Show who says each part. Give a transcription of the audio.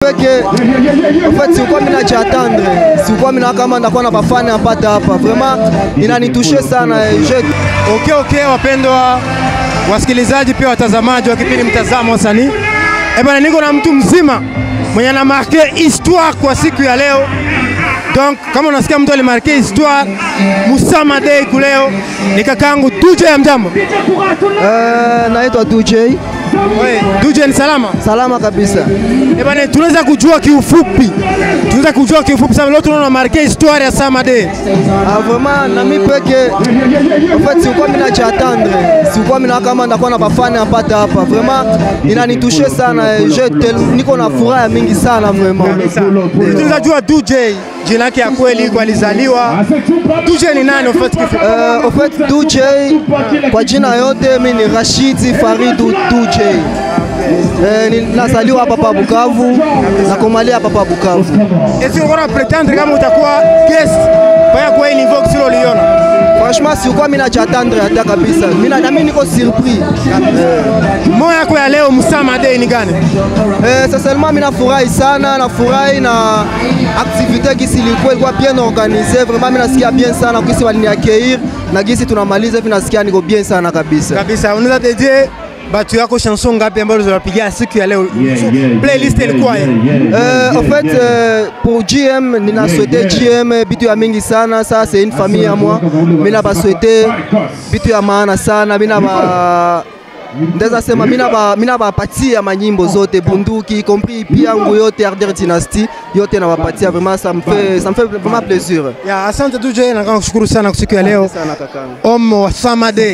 Speaker 1: En fait, c'est quoi mina attendre, c'est quoi mina kama ndakuwa na bafani apata hapa. Vraiment inanitouche sana.
Speaker 2: Okay, wapendwa wasikilizaji pia watazamaji wa kipindi Mtazamo Wasanii. Bwana, niko na mtu mzima mwenye ana marqué histoire kwa siku ya leo. Donc kama unasikia mtu alimarqué histoire Musama Day kuleo ni kakangu DJ ya mjambo.
Speaker 1: Naitwa DJ.
Speaker 2: Wewe DJ ni salama?
Speaker 1: Salama kabisa.
Speaker 2: Bwana, tunaweza kujua kiufupi. Sababu leo tunaona marqué histoire ya Sama Day.
Speaker 1: Vraiment na mimi peke. En fait, c'est quoi mina attendre, c'est quoi mina kama ndakuwa na bafani apata hapa. Vraiment inanitouche sana. Niko na furaha mingi sana vraiment.
Speaker 2: Tunaweza jua DJ jina yake ya kweli kwa alizaliwa. DJ ni nani en fait?
Speaker 1: DJ kwa jina yote mimi ni Rashid Faridou DJ. Nazaliwa hapa pa Bukavu na komalia hapa pa Bukavu.
Speaker 2: Est-ce qu'on va prétendre kama utakuwa guest kwa kwa niveau kilo liona?
Speaker 1: Franchement, si quoi mina attendre hata kabisa. Mimi niko surpris.
Speaker 2: Moyo yako ya leo Musama Day ni gani?
Speaker 1: Sincèrement mina furahi sana, na furahi na activité qui ilikuwa bien organisée. Vraiment mina sikia bien sana kisi waliniaccueillir na gisi tunamaliza hivi nasikia niko bien sana kabisa.
Speaker 2: Kabisa, unaweza dédier batu yako chanson ngapi ambazo unapigia siku ya leo? Playlist ilikuwa
Speaker 1: en fait pour GM nina souhaité GM bitu ya mingi sana. Ça c'est une famille à moi. Mina ba souhaité bitu ya maana sana. Ndeza sema mina ba patia manyimbo zote bunduki compris piangu yote RDR Dynasty yote na wapatia. Vraiment ça me fait vraiment plaisir.
Speaker 2: Ya asante DJ, na kushukuru sana kwa siku ya leo.
Speaker 1: Sana kakangu.
Speaker 2: Omo Sama Day.